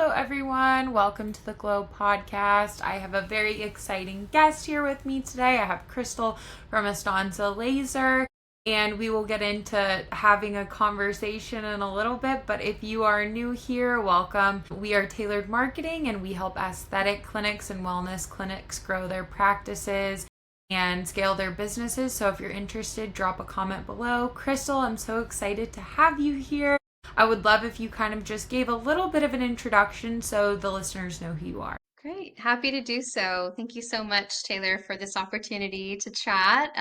Hello, everyone. Welcome to the Glow Podcast. I have a very exciting guest here with me today. I have Krystal from Astanza Laser, and we will get into having a conversation in a little bit. But if you are new here, welcome. We are tailored marketing, and we help aesthetic clinics and wellness clinics grow their practices and scale their businesses. So if you're interested, drop a comment below. Krystal, I'm so excited to have you here. I would love if you kind of just gave a little bit of an introduction so the listeners know who you are. Great. Happy to do so. Thank you so much, Taylor, for this opportunity to chat.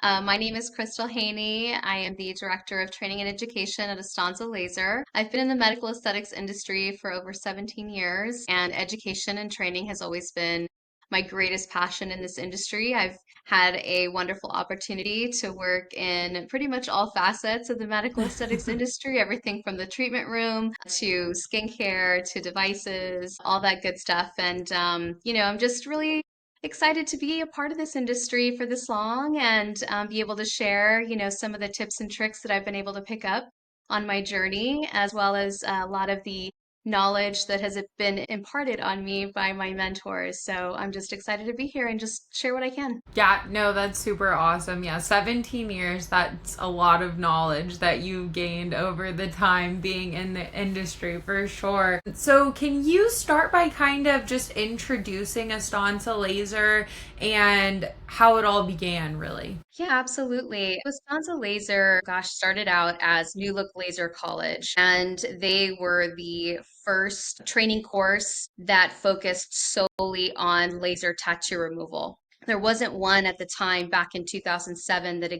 My name is Krystal Haney. I am the Director of Training and Education at Astanza Laser. I've been in the medical aesthetics industry for over 17 years, and education and training has always been my greatest passion in this industry. I've had a wonderful opportunity to work in pretty much all facets of the medical aesthetics industry, everything from the treatment room to skincare to devices, all that good stuff. And, I'm just really excited to be a part of this industry for this long and be able to share, some of the tips and tricks that I've been able to pick up on my journey, as well as a lot of the knowledge that has been imparted on me by my mentors. So I'm just excited to be here and just share what I can. Yeah, no, that's super awesome. Yeah, 17 years, that's a lot of knowledge that you gained over the time being in the industry for sure. So, can you start by kind of just introducing Astanza Laser and how it all began, really? Yeah, absolutely. Astanza Laser, started out as New Look Laser College, and they were the first training course that focused solely on laser tattoo removal. There wasn't one at the time back in 2007 that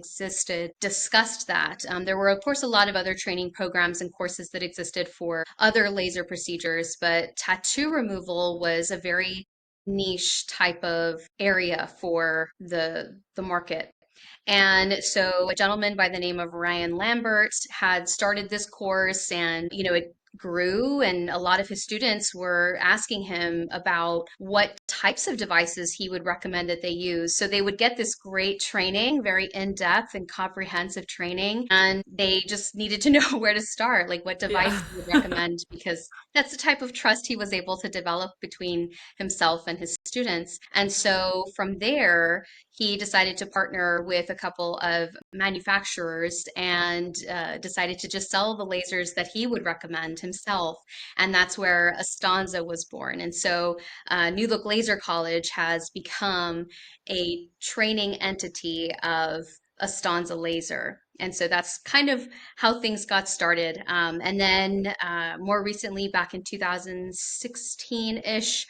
discussed that. There were, of course, a lot of other training programs and courses that existed for other laser procedures, but tattoo removal was a very niche type of area for the market. And so a gentleman by the name of Ryan Lambert had started this course and, it grew and a lot of his students were asking him about what types of devices he would recommend that they use. So they would get this great training, very in-depth and comprehensive training, and they just needed to know where to start, like what Yeah. device he would recommend, because that's the type of trust he was able to develop between himself and his students. And so from there, he decided to partner with a couple of manufacturers and decided to just sell the lasers that he would recommend himself. And that's where Astanza was born. And so New Look Laser College has become a training entity of Astanza Laser. And so that's kind of how things got started. And then more recently, back in 2016-ish,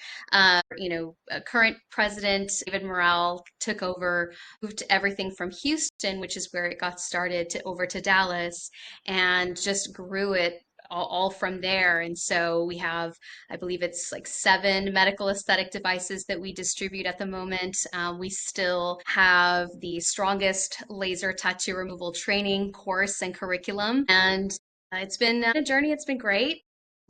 current president, David Morrell, took over, moved everything from Houston, which is where it got started, to over to Dallas, and just grew it all from there. And so we have, I believe it's like 7 medical aesthetic devices that we distribute at the moment. We still have the strongest laser tattoo removal training course and curriculum. And it's been a journey. It's been great.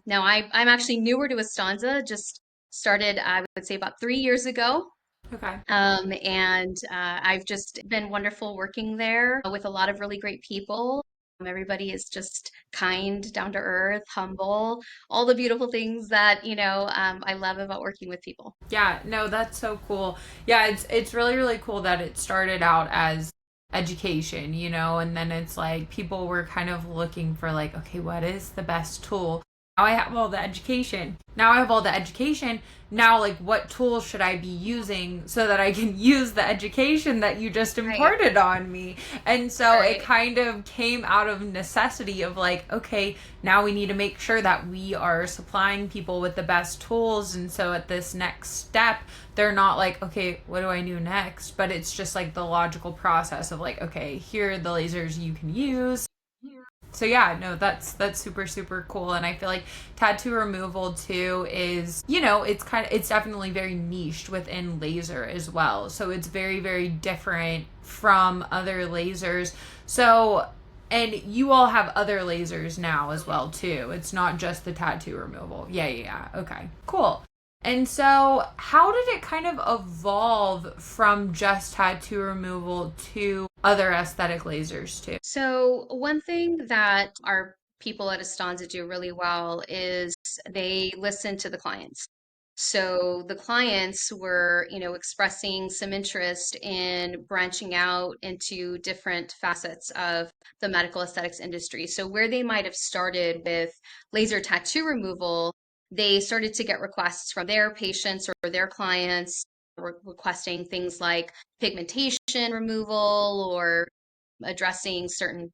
Now, I'm actually newer to Astanza, just started, I would say, about 3 years ago. Okay. And I've just been wonderful working there with a lot of really great people. Everybody is just kind, down to earth, humble, all the beautiful things that, I love about working with people. Yeah, no, that's so cool. Yeah, it's really really cool that it started out as education, and then it's like people were kind of looking for like, okay, what is the best tool? Now I have all the education. Now I have all the education. Now, like, what tools should I be using so that I can use the education that you just Right, imparted on me? And so it right. kind of came out of necessity of like, okay, now we need to make sure that we are supplying people with the best tools. And so at this next step, they're not like, okay, what do I do next? But it's just like the logical process of like, okay, here are the lasers you can use. So yeah, no, that's super super cool, and I feel like tattoo removal too is, it's definitely very niched within laser as well. So it's very very different from other lasers. So, and you all have other lasers now as well too. It's not just the tattoo removal. Yeah, yeah, yeah. Okay. Cool. And so, how did it kind of evolve from just tattoo removal to other aesthetic lasers too? So one thing that our people at Astanza do really well is they listen to the clients. So the clients were, expressing some interest in branching out into different facets of the medical aesthetics industry. So where they might have started with laser tattoo removal, they started to get requests from their patients or their clients requesting things like pigmentation removal or addressing certain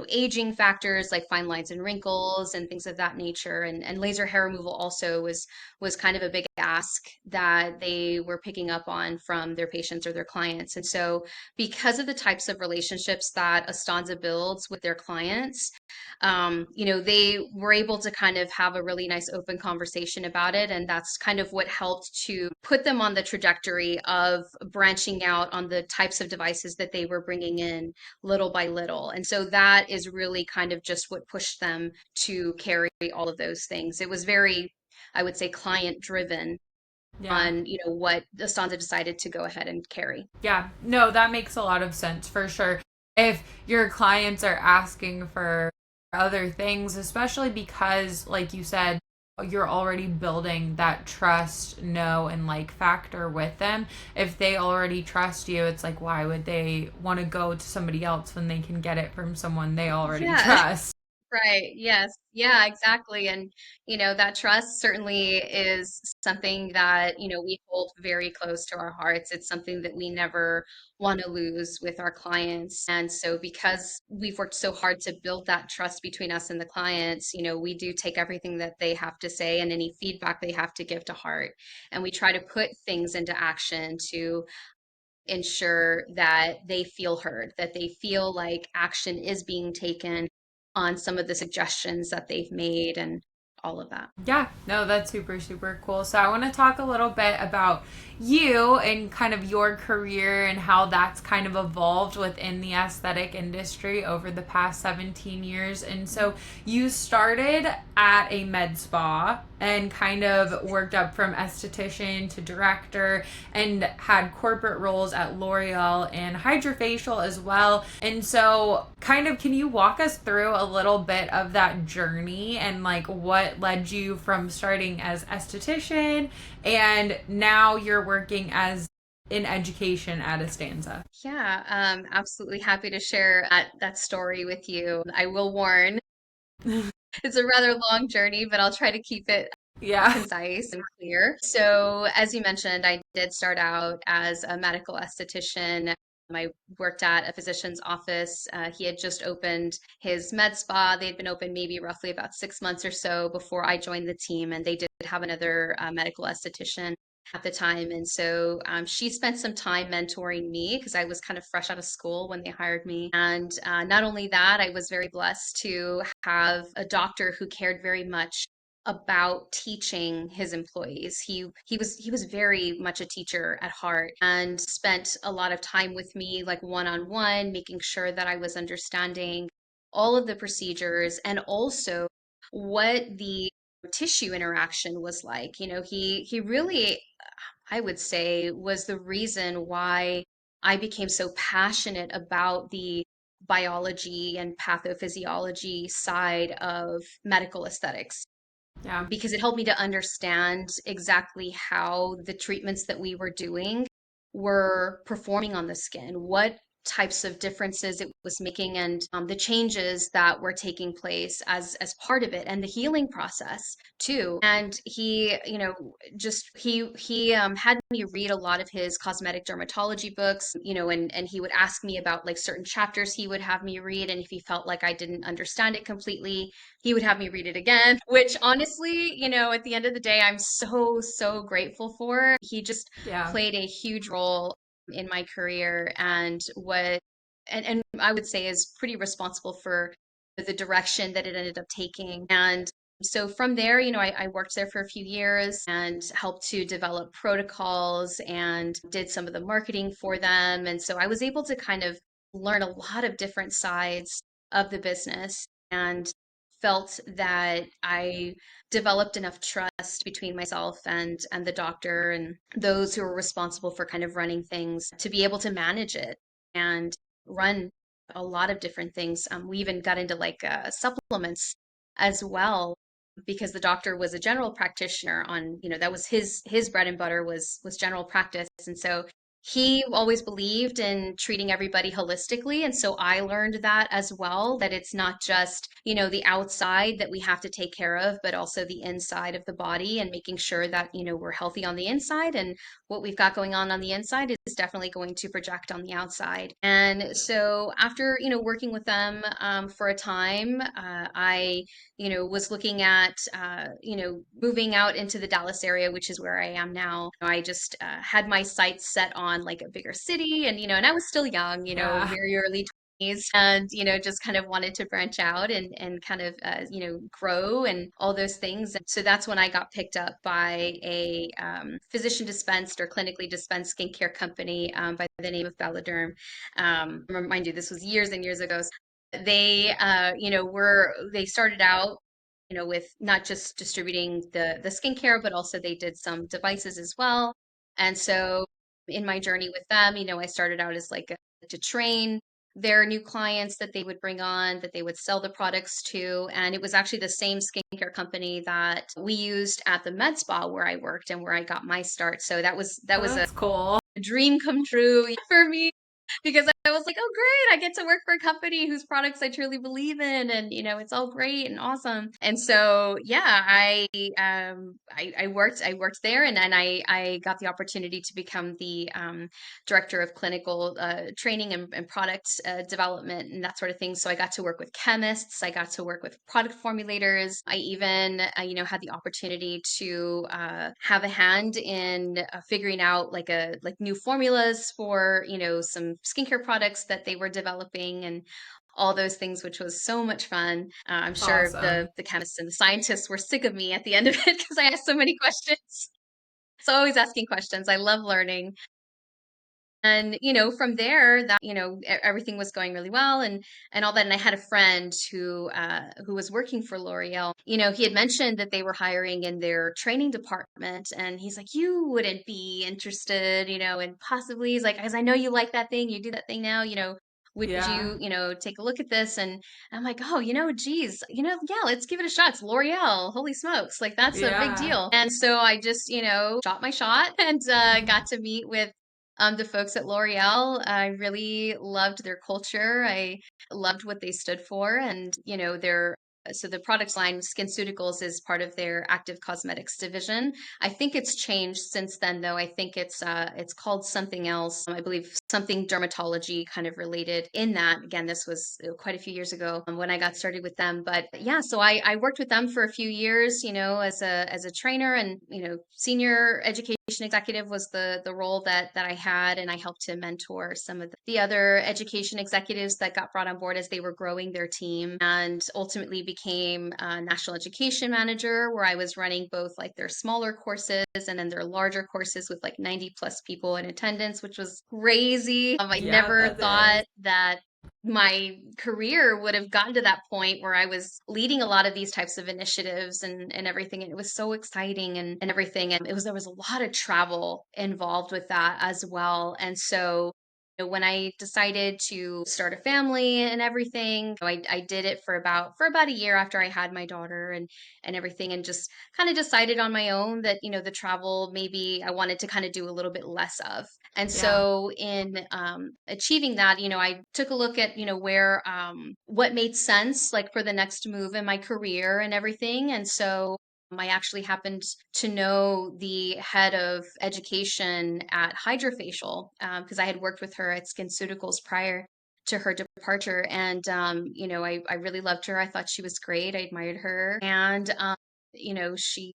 aging factors like fine lines and wrinkles and things of that nature. And laser hair removal also was kind of a big ask that they were picking up on from their patients or their clients. And so because of the types of relationships that Astanza builds with their clients, they were able to kind of have a really nice open conversation about it. And that's kind of what helped to put them on the trajectory of branching out on the types of devices that they were bringing in little by little. And so that is really kind of just what pushed them to carry all of those things. It was very, I would say, client driven Yeah. on, what Astanza decided to go ahead and carry. Yeah. No, that makes a lot of sense for sure. If your clients are asking for other things, especially because, like you said, you're already building that trust, know, and like factor with them. If they already trust you, it's like, why would they want to go to somebody else when they can get it from someone they already Yeah. trust? Right. Yes. Yeah, exactly. And, that trust certainly is something that, we hold very close to our hearts. It's something that we never want to lose with our clients. And so because we've worked so hard to build that trust between us and the clients, we do take everything that they have to say and any feedback they have to give to heart. And we try to put things into action to ensure that they feel heard, that they feel like action is being taken on some of the suggestions that they've made and all of that. Yeah, no, that's super, super cool. So I want to talk a little bit about you and kind of your career and how that's kind of evolved within the aesthetic industry over the past 17 years. And so you started at a med spa and kind of worked up from esthetician to director and had corporate roles at L'Oreal and Hydrofacial as well. And so kind of can you walk us through a little bit of that journey and like what led you from starting as esthetician and now you're working as in education at Astanza? Yeah, absolutely happy to share that story with you. I will warn, it's a rather long journey, but I'll try to keep it Yeah. concise and clear. So, as you mentioned, I did start out as a medical esthetician. I worked at a physician's office. He had just opened his med spa. They'd been open maybe roughly about 6 months or so before I joined the team, and they did have another medical esthetician at the time. And so she spent some time mentoring me because I was kind of fresh out of school when they hired me. And not only that, I was very blessed to have a doctor who cared very much about teaching his employees. He was very much a teacher at heart and spent a lot of time with me like one-on-one, making sure that I was understanding all of the procedures and also what the tissue interaction was like. He really, I would say, was the reason why I became so passionate about the biology and pathophysiology side of medical aesthetics Yeah. because it helped me to understand exactly how the treatments that we were doing were performing on the skin, what types of differences it was making, and the changes that were taking place as part of it, and the healing process too. And he, just he had me read a lot of his cosmetic dermatology books, and he would ask me about like certain chapters he would have me read, and if he felt like I didn't understand it completely he would have me read it again, which honestly, at the end of the day, I'm so, so grateful for. He just Yeah. played a huge role in my career and I would say is pretty responsible for the direction that it ended up taking. And so from there, I worked there for a few years and helped to develop protocols and did some of the marketing for them. And so I was able to kind of learn a lot of different sides of the business and felt that I developed enough trust between myself and the doctor and those who were responsible for kind of running things to be able to manage it and run a lot of different things. We even got into like supplements as well because the doctor was a general practitioner on, that was his bread and butter was general practice. And so he always believed in treating everybody holistically. And so I learned that as well, that it's not just, the outside that we have to take care of, but also the inside of the body and making sure that, we're healthy on the inside, and what we've got going on the inside is definitely going to project on the outside. And so after, working with them for a time, I was looking at, moving out into the Dallas area, which is where I am now. I just had my sights set on like a bigger city, and, and I was still young, Yeah. very early 20s, and, just kind of wanted to branch out and kind of, grow and all those things. And so that's when I got picked up by a physician dispensed or clinically dispensed skincare company by the name of Belladerm. Mind you, this was years and years ago. They they started out, with not just distributing the skincare, but also they did some devices as well. And so in my journey with them, I started out as like to train their new clients that they would bring on, that they would sell the products to. And it was actually the same skincare company that we used at the med spa where I worked and where I got my start. So that Oh, was a that's cool. dream come true for me because I was like, oh, great, I get to work for a company whose products I truly believe in, and it's all great and awesome. And so, yeah, I worked there, and then I got the opportunity to become the director of clinical training and product development and that sort of thing. So I got to work with chemists, I got to work with product formulators. I even had the opportunity to have a hand in figuring out like new formulas for some skincare products that they were developing and all those things, which was so much fun. I'm It's sure awesome. the chemists and the scientists were sick of me at the end of it because I asked so many questions. So always asking questions. I love learning. And, from there that, everything was going really well and all that. And I had a friend who was working for L'Oreal. He had mentioned that they were hiring in their training department. And he's like, you wouldn't be interested, and possibly he's like, because I know you like that thing, you do that thing now, would Yeah. you, take a look at this? And I'm like, oh, geez, yeah, let's give it a shot. It's L'Oreal. Holy smokes. Like that's a big Yeah. deal. And so I just, shot my shot and got to meet with the folks at L'Oreal. I really loved their culture. I loved what they stood for, and their so the products line SkinCeuticals is part of their active cosmetics division. I think it's changed since then, though. I think it's called something else. I believe something dermatology kind of related in that. Again, this was quite a few years ago when I got started with them. But yeah, so I worked with them for a few years, as a trainer and senior education executive was the role that I had, and I helped to mentor some of the other education executives that got brought on board as they were growing their team, and ultimately became a national education manager, where I was running both like their smaller courses and then their larger courses with like 90 plus people in attendance, which was crazy. I Yeah, never that is. thought that my career would have gotten to that point where I was leading a lot of these types of initiatives and everything. And it was so exciting and everything. And there was a lot of travel involved with that as well. And so when I decided to start a family and everything, I did it for about a year after I had my daughter and everything, and just kind of decided on my own that the travel maybe I wanted to kind of do a little bit less of. And Yeah. so in achieving that, I took a look at, where what made sense like for the next move in my career and everything. And so I actually happened to know the head of education at Hydrofacial because I had worked with her at SkinCeuticals prior to her departure. And, I really loved her. I thought she was great. I admired her. And, she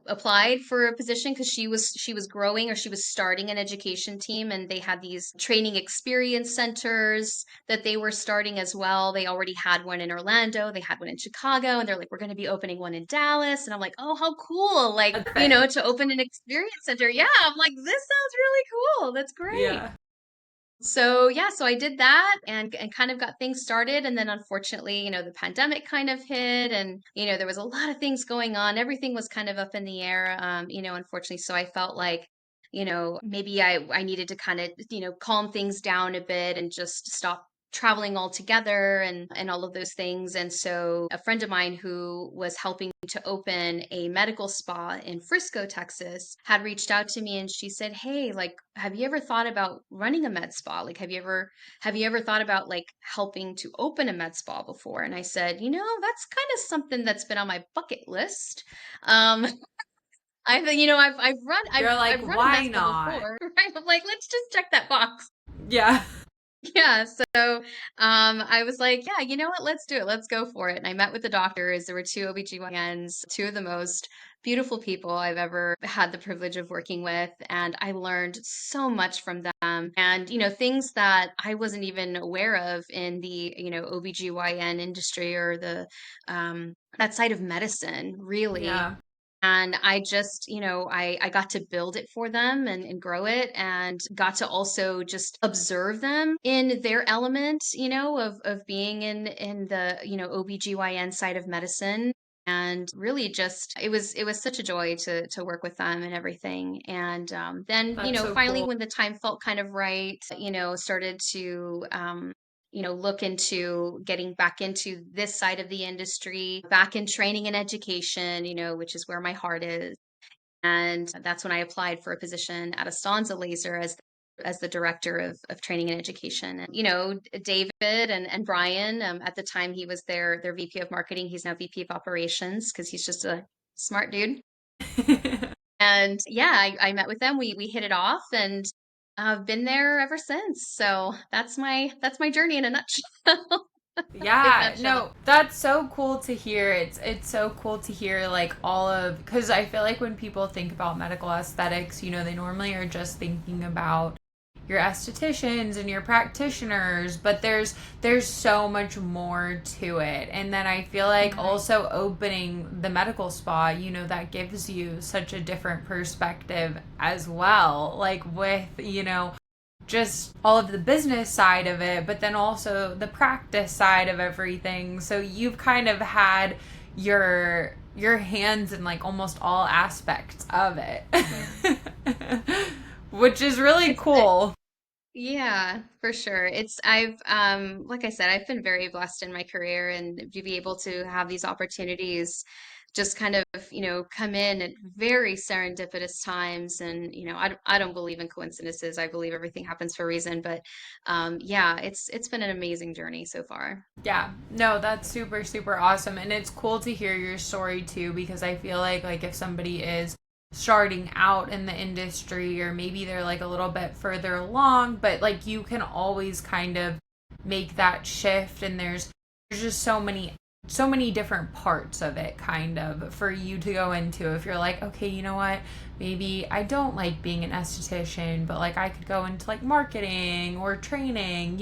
applied for a position because she was growing, or she was starting an education team, and they had these training experience centers that they were starting as well. They already had one in Orlando, they had one in Chicago, and they're like, we're going to be opening one in Dallas. And I'm like, oh, how cool, like, Okay. to open an experience center. Yeah, I'm like, this sounds really cool, that's great. Yeah. So yeah, so I did that and kind of got things started, and then unfortunately, the pandemic kind of hit, and there was a lot of things going on. Everything was kind of up in the air, unfortunately. So I felt like, maybe I needed to kind of calm things down a bit and just stop traveling all together and all of those things. And so a friend of mine who was helping to open a medical spa in Frisco, Texas, had reached out to me and she said, "Hey, like, have you ever thought about running a med spa? Like, have you ever thought about like helping to open a med spa before?" And I said, that's kind of something that's been on my bucket list. Um, You're like, I've run a med why spa not? before, right? I'm like, let's just check that box. Yeah. Yeah, so I was like, yeah, you know what? Let's do it. Let's go for it. And I met with the doctors. There were two OBGYNs, two of the most beautiful people I've ever had the privilege of working with. And I learned so much from them. And, things that I wasn't even aware of in the, OBGYN industry or that side of medicine, really. Yeah. And I just, I got to build it for them and grow it and got to also just observe them in their element, of being in the, OBGYN side of medicine. And really just it was such a joy to work with them and everything. And then, That's so finally cool. when the time felt kind of right, started to look into getting back into this side of the industry, back in training and education, which is where my heart is. And that's when I applied for a position at Astanza Laser as the director of training and education. And, David and Brian, at the time he was their VP of marketing. He's now VP of operations because he's just a smart dude. And yeah, I met with them. We hit it off and I've been there ever since. So that's my journey in a nutshell. Big Yeah, nutshell. no, that's so cool to hear. It's so cool to hear like all of because I feel like when people think about medical aesthetics, they normally are just thinking about your estheticians and your practitioners, but there's so much more to it. And then I feel like Right. also opening the medical spa, that gives you such a different perspective as well. Like with, just all of the business side of it, but then also the practice side of everything. So you've kind of had your hands in like almost all aspects of it. Which is really It's cool. Yeah, for sure. I've like I said, I've been very blessed in my career and to be able to have these opportunities just kind of, come in at very serendipitous times. And, I don't believe in coincidences. I believe everything happens for a reason. But yeah, it's been an amazing journey so far. Yeah. No, that's super super awesome and it's cool to hear your story too because I feel like if somebody is starting out in the industry or maybe they're like a little bit further along, but like you can always kind of make that shift and there's just so many different parts of it kind of for you to go into if you're like, okay, you know what, maybe I don't like being an esthetician, but like I could go into like marketing or training,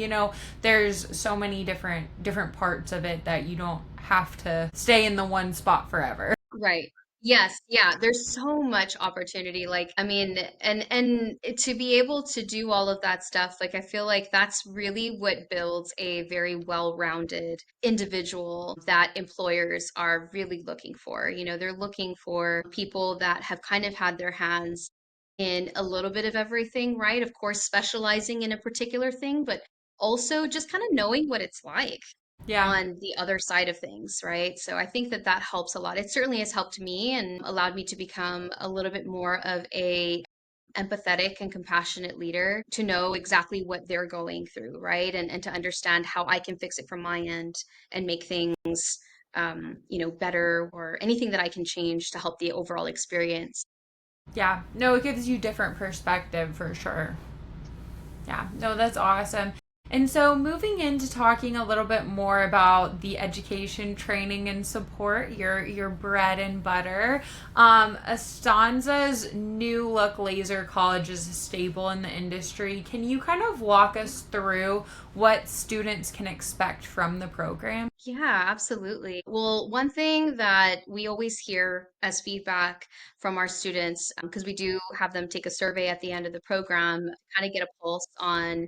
there's so many different parts of it that you don't have to stay in the one spot forever. Right. Yes, yeah, there's so much opportunity. Like, I mean, and to be able to do all of that stuff, like I feel like that's really what builds a very well-rounded individual that employers are really looking for. They're looking for people that have kind of had their hands in a little bit of everything, right? Of course, specializing in a particular thing, but also just kind of knowing what it's like Yeah. on the other side of things, right? So I think that that helps a lot. It certainly has helped me and allowed me to become a little bit more of a empathetic and compassionate leader to know exactly what they're going through, right? And to understand how I can fix it from my end and make things better or anything that I can change to help the overall experience. Yeah. No, it gives you different perspective for sure. Yeah, no, that's awesome. And so, moving into talking a little bit more about the education, training, and support, your bread and butter. Astanza's New Look Laser College is a staple in the industry. Can you kind of walk us through what students can expect from the program? Yeah, absolutely. Well, one thing that we always hear as feedback from our students, because we do have them take a survey at the end of the program, kind of get a pulse on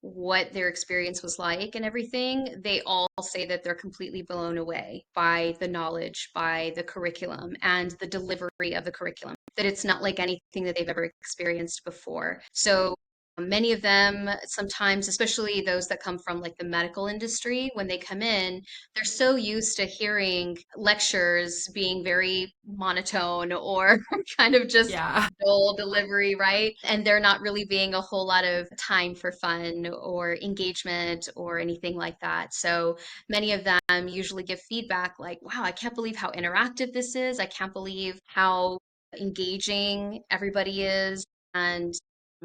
what their experience was like and everything, they all say that they're completely blown away by the knowledge, by the curriculum, and the delivery of the curriculum, that it's not like anything that they've ever experienced before. So Many of them, sometimes, especially those that come from like the medical industry, when they come in, they're so used to hearing lectures being very monotone or kind of just Yeah. dull delivery, right? And there not really being a whole lot of time for fun or engagement or anything like that. So many of them usually give feedback like, wow, I can't believe how interactive this is. I can't believe how engaging everybody is. And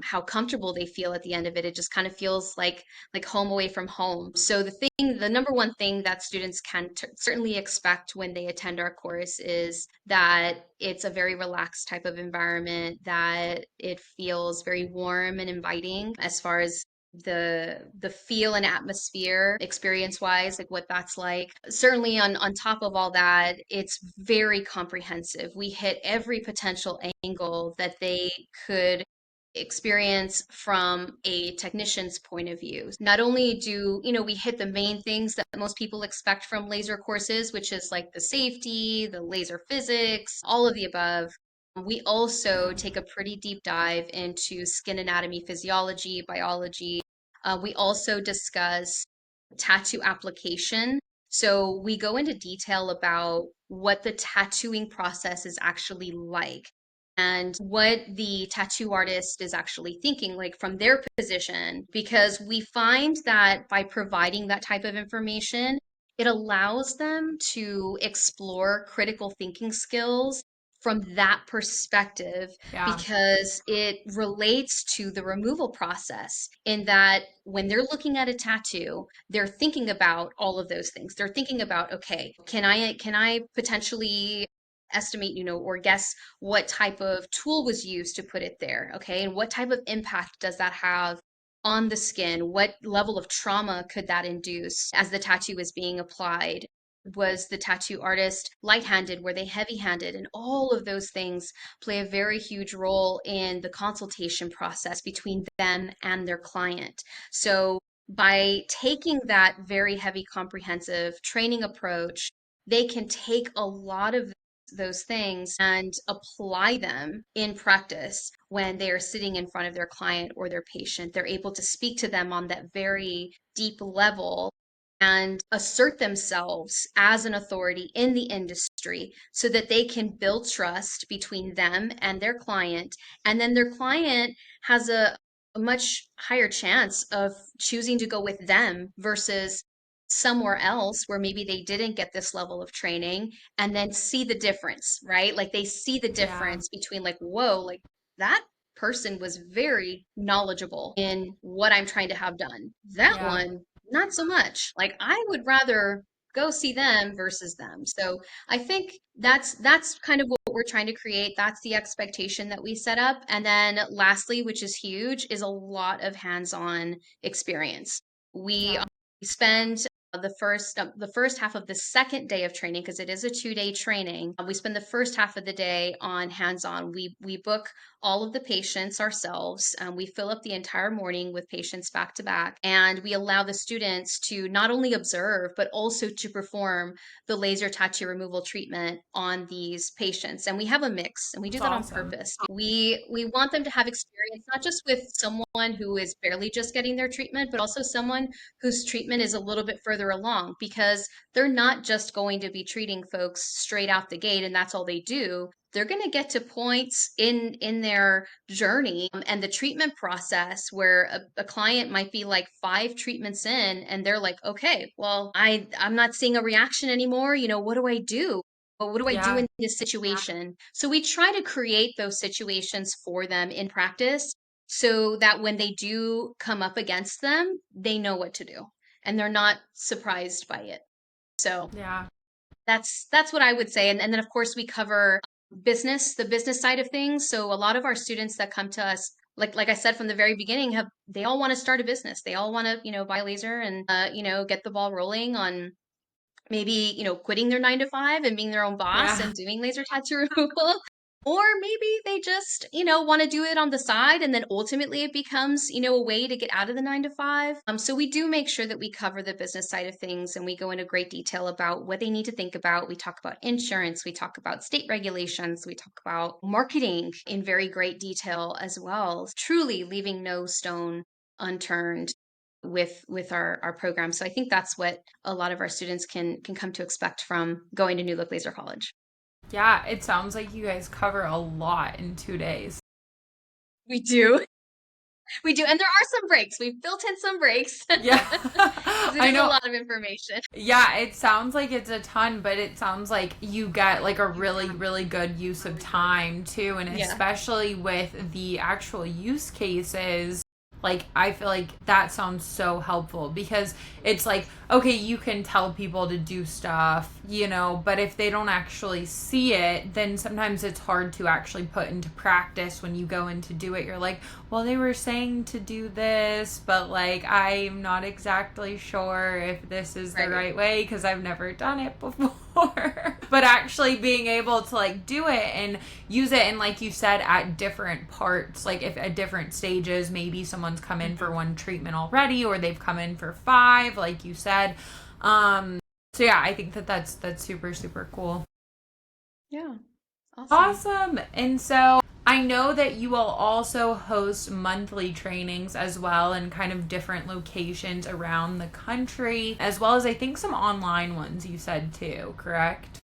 how comfortable they feel at the end of it. It just kind of feels like home away from home. So the number one thing that students can certainly expect when they attend our course is that it's a very relaxed type of environment, that it feels very warm and inviting as far as the feel and atmosphere experience wise, like what that's like. Certainly on top of all that, it's very comprehensive. We hit every potential angle that they could experience from a technician's point of view. Not only do, we hit the main things that most people expect from laser courses, which is like the safety, the laser physics, all of the above. We also take a pretty deep dive into skin anatomy, physiology, biology. We also discuss tattoo application. So we go into detail about what the tattooing process is actually like and what the tattoo artist is actually thinking, like from their position, because we find that by providing that type of information, it allows them to explore critical thinking skills from that perspective Yeah. because it relates to the removal process in that when they're looking at a tattoo, they're thinking about all of those things. They're thinking about, okay, can I potentially estimate, or guess what type of tool was used to put it there, okay? And what type of impact does that have on the skin? What level of trauma could that induce as the tattoo is being applied? Was the tattoo artist light-handed? Were they heavy-handed? And all of those things play a very huge role in the consultation process between them and their client. So by taking that very heavy, comprehensive training approach, they can take a lot of those things and apply them in practice when they are sitting in front of their client or their patient. They're able to speak to them on that very deep level and assert themselves as an authority in the industry so that they can build trust between them and their client. And then their client has a much higher chance of choosing to go with them versus somewhere else where maybe they didn't get this level of training and then see the difference, right? Like they see the Yeah. difference between like, whoa, like that person was very knowledgeable in what I'm trying to have done. That Yeah. one, not so much. Like I would rather go see them versus them. So I think that's kind of what we're trying to create. That's the expectation that we set up. And then lastly, which is huge, is a lot of hands-on experience. We Yeah. spend the first half of the second day of training because it is a 2-day training. We spend the first half of the day on hands-on. We book all of the patients ourselves. We fill up the entire morning with patients back to back, and we allow the students to not only observe but also to perform the laser tattoo removal treatment on these patients. And we have a mix, and we do It's that on awesome. purpose. We want them to have experience not just with someone who is barely just getting their treatment, but also someone whose treatment is a little bit further along because they're not just going to be treating folks straight out the gate and that's all they do. They're going to get to points in their journey and the treatment process where a client might be like 5 treatments in and they're like, okay, well, I'm not seeing a reaction anymore. What do I do? But what do I do Yeah. in this situation? So we try to create those situations for them in practice so that when they do come up against them, they know what to do and they're not surprised by it. So Yeah. that's what I would say. And then of course we cover the business side of things. So a lot of our students that come to us, like I said from the very beginning, they all want to start a business. They all want to, buy a laser and get the ball rolling on maybe, quitting their 9 to 5 and being their own boss Yeah. and doing laser tattoo removal. Or maybe they just, want to do it on the side and then ultimately it becomes, a way to get out of the 9 to 5. So we do make sure that we cover the business side of things and we go into great detail about what they need to think about. We talk about insurance, we talk about state regulations, we talk about marketing in very great detail as well, truly leaving no stone unturned with our program. So I think that's what a lot of our students can come to expect from going to New Look Laser College. Yeah, it sounds like you guys cover a lot in 2 days. We do. We do. And there are some breaks. We've built in some breaks Yeah. because it I is a know. lot of information. Yeah, it sounds like it's a ton, but it sounds like you get like a really, really good use of time too. And Yeah. especially with the actual use cases, like I feel like that sounds so helpful because it's like, okay, you can tell people to do stuff, but if they don't actually see it, then sometimes it's hard to actually put into practice when you go in to do it. You're like, well, they were saying to do this, but like I'm not exactly sure if this is the Right. right way because I've never done it before. But actually being able to like do it and use it, and like you said, at different parts, like if at different stages, maybe someone's come in for Mhm. one treatment already or they've come in for five, like you said. So yeah, I think that's super, super cool. Yeah. Awesome. Awesome. And so I know that you will also host monthly trainings as well in kind of different locations around the country, as well as I think some online ones you said too, correct?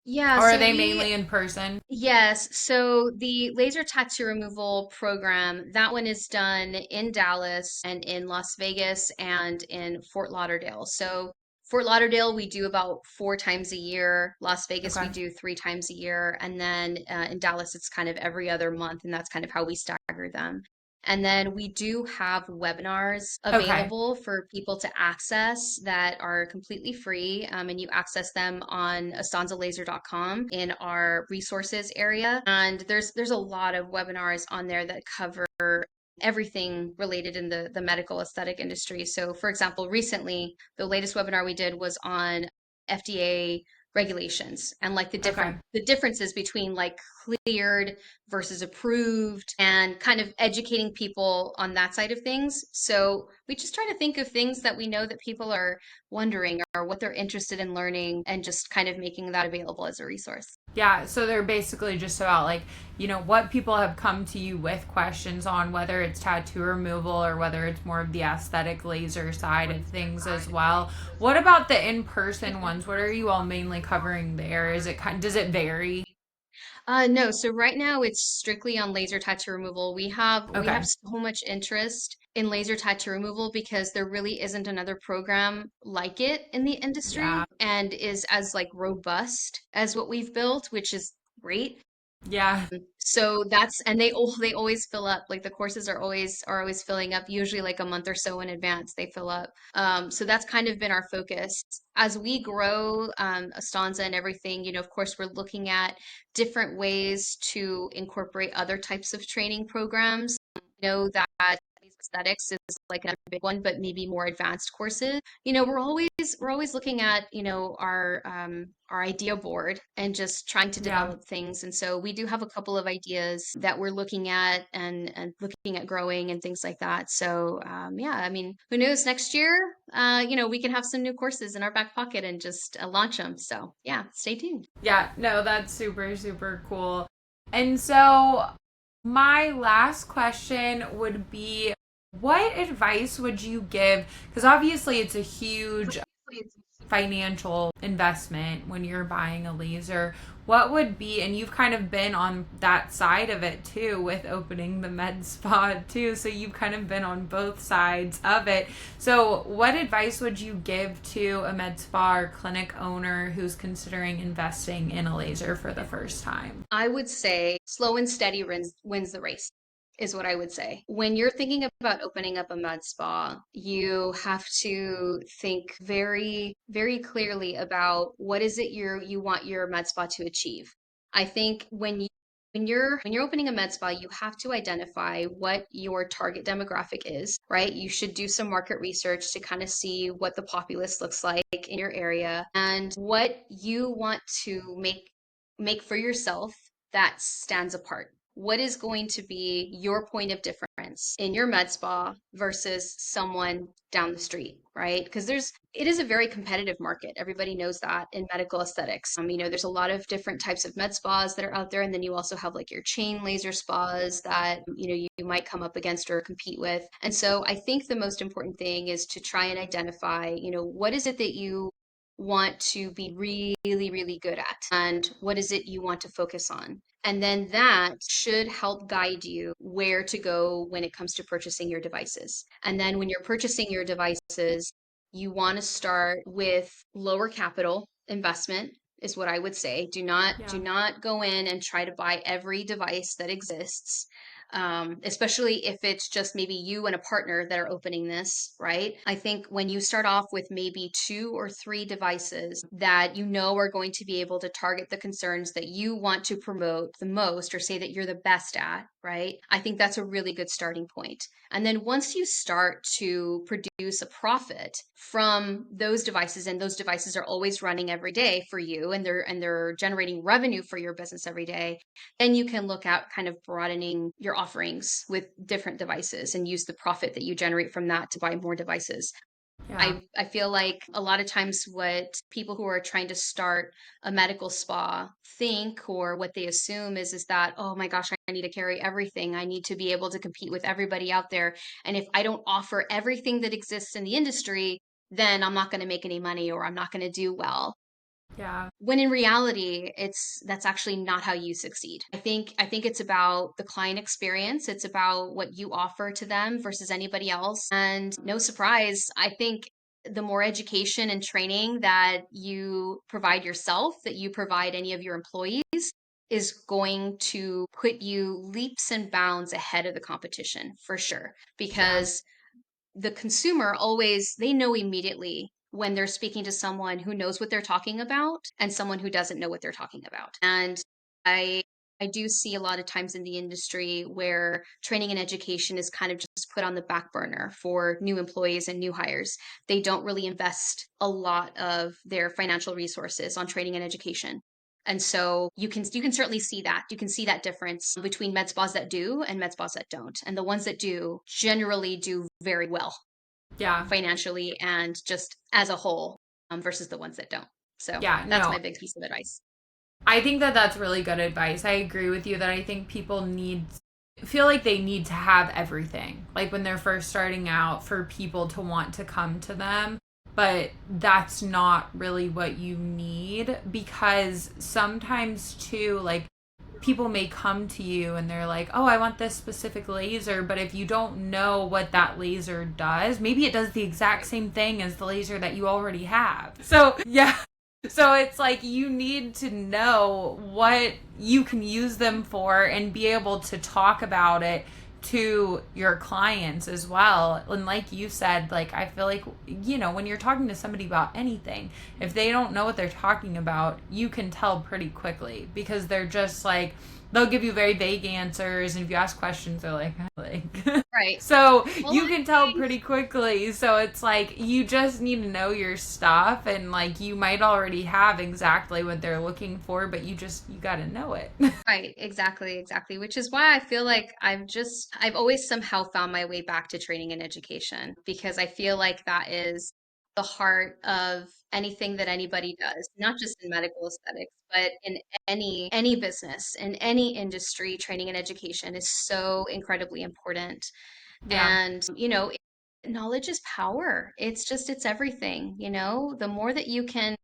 Yeah. Or are So they mainly in person? yes. So the laser tattoo removal program, that one is done in Dallas and in Las Vegas and in Fort Lauderdale. So Fort Lauderdale, we do about 4 times a year. Las Vegas, we Okay. do 3 times a year. And then in Dallas, it's kind of every other month. And that's kind of how we stagger them. And then we do have webinars Okay. available for people to access that are completely free. And you access them on astanzalaser.com in our resources area. And there's a lot of webinars on there that cover everything related in the medical aesthetic industry. So for example, recently, the latest webinar we did was on FDA regulations and like Okay. the differences between like cleared versus approved and kind of educating people on that side of things. So we just try to think of things that we know that people are wondering or what they're interested in learning and just kind of making that available as a resource. Yeah, so they're basically just about like, what people have come to you with questions on, whether it's tattoo removal or whether it's more of the aesthetic laser side of things as well. What about the in-person ones? What are you all mainly covering there? Does it vary? No, so right now it's strictly on laser tattoo removal. We have Okay. so much interest in laser tattoo removal because there really isn't another program like it in the industry Yeah. and is as like robust as what we've built, which is great. Yeah. So that's and they always fill up. Like the courses are always filling up, usually like a month or so in advance they fill up. So that's kind of been our focus. As we grow Astanza and everything, of course we're looking at different ways to incorporate other types of training programs. Know that aesthetics is like another big one, but maybe more advanced courses. We're always looking at our idea board and just trying to Yeah. develop things. And so we do have a couple of ideas that we're looking at and looking at growing and things like that. So yeah, I mean, who knows? Next year, we can have some new courses in our back pocket and just launch them. So yeah, stay tuned. Yeah. No, that's super, super cool. And so my last question would be, what advice would you give? Because obviously it's a huge financial investment when you're buying a laser. What would be, and you've kind of been on that side of it too with opening the med spa too, so you've kind of been on both sides of it. So what advice would you give to a med spa or clinic owner who's considering investing in a laser for the first time? I would say slow and steady wins the race, is what I would say. When you're thinking about opening up a med spa, you have to think very, very clearly about what is it you want your med spa to achieve. I think when you're opening a med spa, you have to identify what your target demographic is, right? You should do some market research to kind of see what the populace looks like in your area and what you want to make for yourself that stands apart? What is going to be your point of difference in your med spa versus someone down the street, right? Because it is a very competitive market. Everybody knows that in medical aesthetics. There's a lot of different types of med spas that are out there, and then you also have like your chain laser spas that, you might come up against or compete with. And so I think the most important thing is to try and identify, what is it that you want to be really, really good at, and what is it you want to focus on. And then that should help guide you where to go when it comes to purchasing your devices. And then when you're purchasing your devices, you want to start with lower capital investment is what I would say. Do Yeah. not go in and try to buy every device that exists. Especially if it's just maybe you and a partner that are opening this, right? I think when you start off with maybe 2 or 3 devices that you know are going to be able to target the concerns that you want to promote the most or say that you're the best at, right? I think that's a really good starting point. And then once you start to produce a profit from those devices, and those devices are always running every day for you, and they're generating revenue for your business every day, then you can look at kind of broadening your offerings with different devices and use the profit that you generate from that to buy more devices. Yeah. I feel like a lot of times what people who are trying to start a medical spa think, or what they assume is that, oh my gosh, I need to carry everything. I need to be able to compete with everybody out there. And if I don't offer everything that exists in the industry, then I'm not going to make any money, or I'm not going to do well. Yeah. When in reality, that's actually not how you succeed. I think it's about the client experience. It's about what you offer to them versus anybody else. And no surprise, I think the more education and training that you provide yourself, that you provide any of your employees, is going to put you leaps and bounds ahead of the competition for sure. Yeah. Because the consumer always, they know immediately when they're speaking to someone who knows what they're talking about and someone who doesn't know what they're talking about. And I I do see a lot of times in the industry where training and education is kind of just put on the back burner for new employees and new hires. They don't really invest a lot of their financial resources on training and education. And so you can certainly see that. You can see that difference between med spas that do and med spas that don't. And the ones that do generally do very well Yeah. financially and just as a whole, versus the ones that don't. So Yeah. that's my No, big piece of advice. I think that that's really good advice. I agree with you that I think people feel like they need to have everything, like when they're first starting out, for people to want to come to them. But that's not really what you need, because sometimes too, like, people may come to you and they're like, oh, I want this specific laser. But if you don't know what that laser does, maybe it does the exact Right. same thing as the laser that you already have. So, yeah. So it's like you need to know what you can use them for and be able to talk about it to your clients as well. And like you said, like, I feel like, when you're talking to somebody about anything, if they don't know what they're talking about, you can tell pretty quickly, because they're just like, they'll give you very vague answers, and if you ask questions, they're like Right. so Well, you I can tell think pretty quickly. So it's like you just need to know your stuff, and like you might already have exactly what they're looking for, but you got to know it. right, exactly, exactly. Which is why I feel like I've always somehow found my way back to training and education, because I feel like that is the heart of anything that anybody does, not just in medical aesthetics, but in any business, in any industry. Training and education is so incredibly important. Yeah. And, knowledge is power. It's everything, the more that you can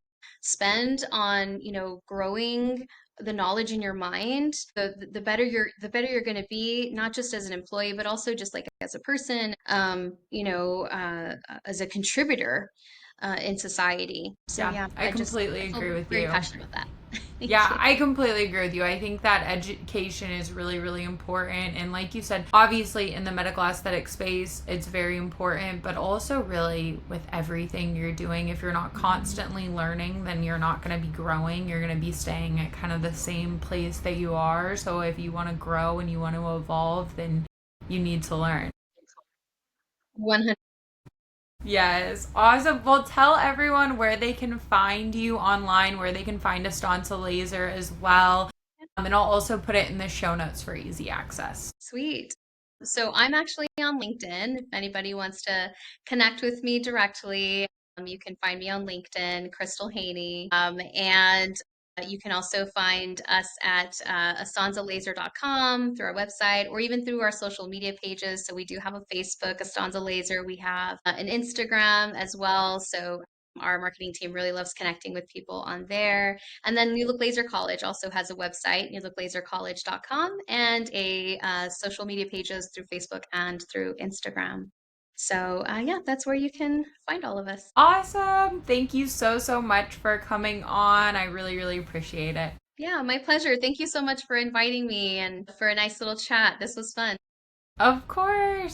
spend on, growing the knowledge in your mind, the better you're going to be, not just as an employee, but also just like as a person, as a contributor in society. So Yeah, yeah, I completely I agree feel with very you. passionate about that. Thank Yeah, you. I completely agree with you. I think that education is really, really important. And like you said, obviously in the medical aesthetic space, it's very important, but also really with everything you're doing. If you're not constantly learning, then you're not going to be growing. You're going to be staying at kind of the same place that you are. So if you want to grow and you want to evolve, then you need to learn. 100. Yes, awesome. Well, tell everyone where they can find you online, where they can find Astanza Laser as well. And I'll also put it in the show notes for easy access. Sweet. So I'm actually on LinkedIn. If anybody wants to connect with me directly, you can find me on LinkedIn, Krystal Haney. And you can also find us at astanzalaser.com through our website or even through our social media pages. So we do have a Facebook, Astanza Laser. We have an Instagram as well. So our marketing team really loves connecting with people on there. And then New Look Laser College also has a website, newlooklasercollege.com, and a social media pages through Facebook and through Instagram. So yeah, that's where you can find all of us. Awesome. Thank you so, so much for coming on. I really, really appreciate it. Yeah, my pleasure. Thank you so much for inviting me and for a nice little chat. This was fun. Of course.